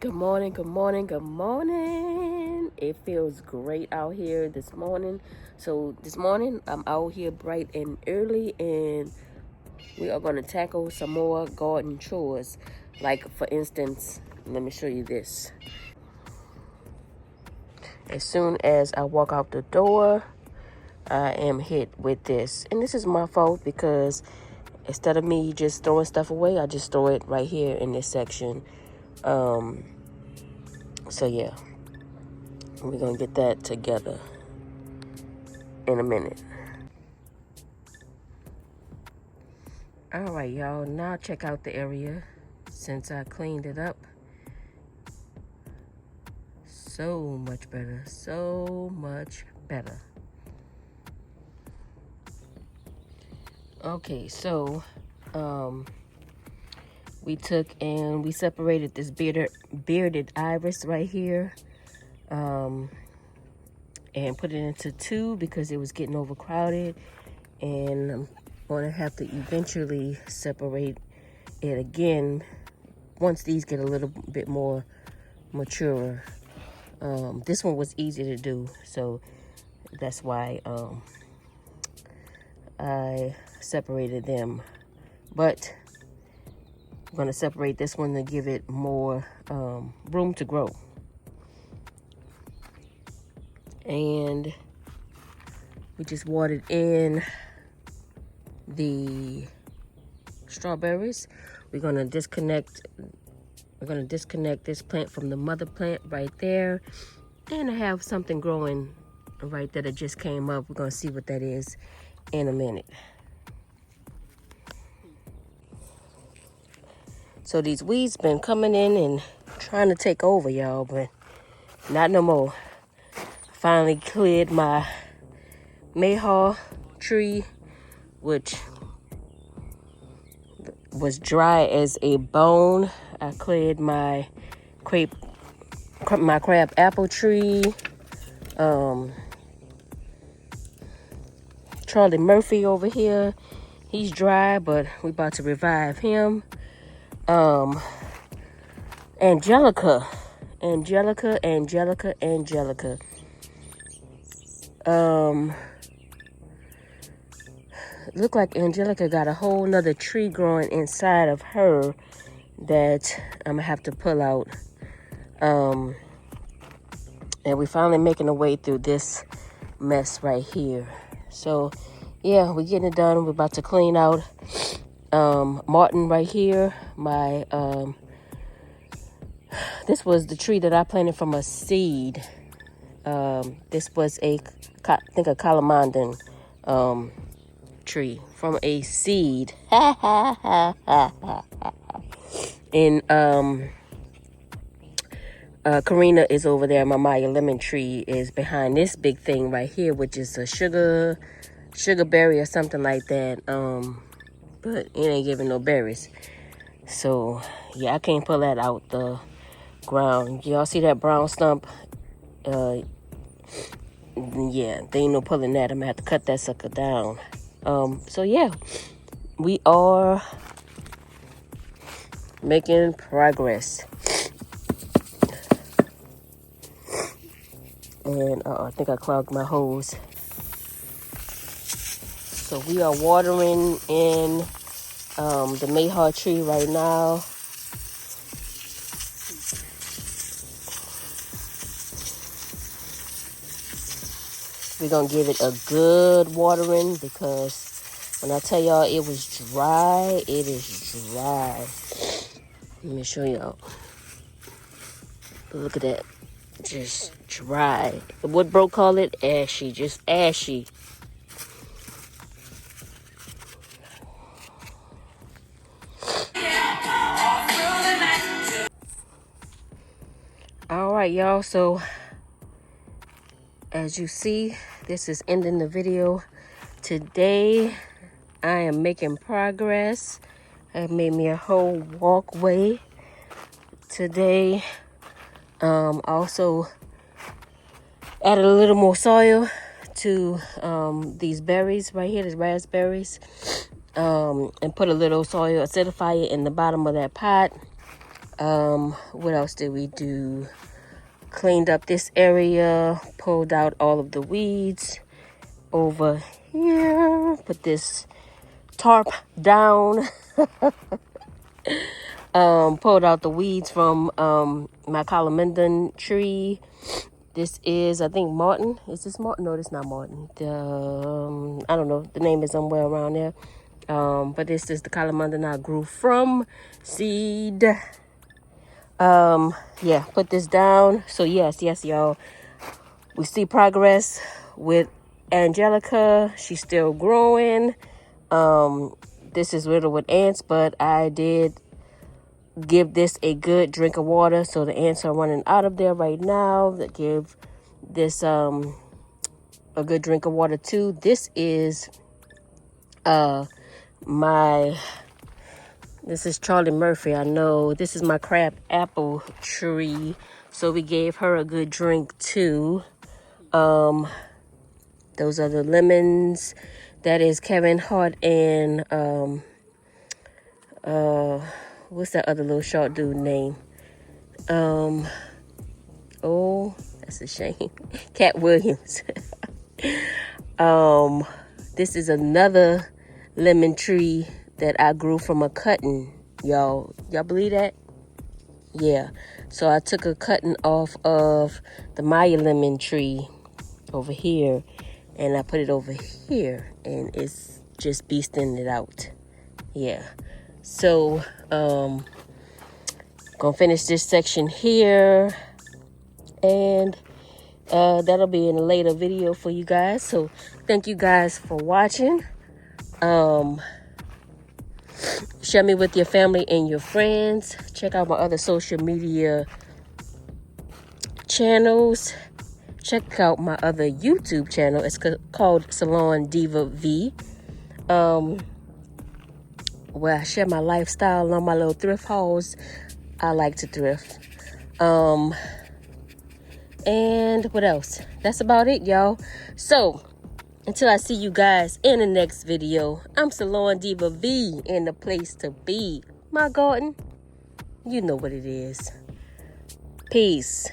Good morning, good morning, good morning. It feels great out here this morning. So this morning I'm out here bright and early, and we are going to tackle some more garden chores. Like, for instance, let me show you this. As soon as I walk out the door, I am hit with this. And this is my fault because instead of me just throwing stuff away, I just throw it right here in this section. So yeah, we're going to get that together in a minute. All right, y'all, now check out the area since I cleaned it up. So much better, so much better. Okay, so we took and we separated this bearded iris right here, and put it into two because it was getting overcrowded, and I'm going to have to eventually separate it again once these get a little bit more mature. This one was easy to do, so that's why I separated them. But I'm going to separate this one to give it more room to grow. And we just watered in the strawberries. We're going to disconnect this plant from the mother plant right there. And I have something growing right there that just came up. We're going to see what that is in a minute. So these weeds been coming in and trying to take over, y'all, but not no more. Finally cleared my Meyer tree, which was dry as a bone. I cleared my crab apple tree. Charlie Murphy over here, he's dry, but we about to revive him. Angelica. Look like Angelica got a whole nother tree growing inside of her that I'm gonna have to pull out. And we're finally making our way through this mess right here. So yeah, we're getting it done. We're about to clean out Martin right here. My this was the tree that I planted from a seed. This was I think a calamandan tree from a seed. And Karina is over there. My Meyer lemon tree is behind this big thing right here, which is a sugar berry or something like that. But it ain't giving no berries. So yeah, I can't pull that out the ground. Y'all see that brown stump? Yeah, they ain't no pulling that. I'm gonna have to cut that sucker down. So yeah, we are making progress. And I think I clogged my hose. So we are watering in the Meyer tree right now. We're going to give it a good watering because when I tell y'all it was dry, it is dry. Let me show y'all. Look at that. Just dry. What bro call it? Ashy. Just ashy. All right, y'all. So as you see, this is ending the video. Today, I am making progress. I made me a whole walkway today. Also added a little more soil to these berries right here, these raspberries, and put a little soil acidifier in the bottom of that pot. What else did we do? Cleaned up this area, pulled out all of the weeds over here, put this tarp down. Pulled out the weeds from my calamandan tree. This is, I think, Martin. Is this Martin? No, this is not Martin. I don't know. The name is somewhere around there. But this is the calamandan I grew from seed. Yeah, put this down. So yes, y'all. We see progress with Angelica. She's still growing. This is riddled with ants, but I did give this a good drink of water, so the ants are running out of there right now. That give this a good drink of water too. This is this is Charlie Murphy. I know this is my crab apple tree, so we gave her a good drink too. Those are the lemons. That is Kevin Hart and what's that other little short dude name? Oh, that's a shame. Cat Williams. This is another lemon tree that I grew from a cutting. Y'all believe that? Yeah. So I took a cutting off of the Meyer lemon tree over here, and I put it over here, and it's just beasting it out. Yeah. So, gonna finish this section here, and that'll be in a later video for you guys. So thank you guys for watching. Share me with your family and your friends. Check out my other social media channels. Check out my other YouTube channel. It's called Salon Diva V, where I share my lifestyle on my little thrift hauls. I like to thrift. And what else? That's about it, y'all. So until I see you guys in the next video, I'm Salon Diva V, in the place to be. My garden, you know what it is. Peace.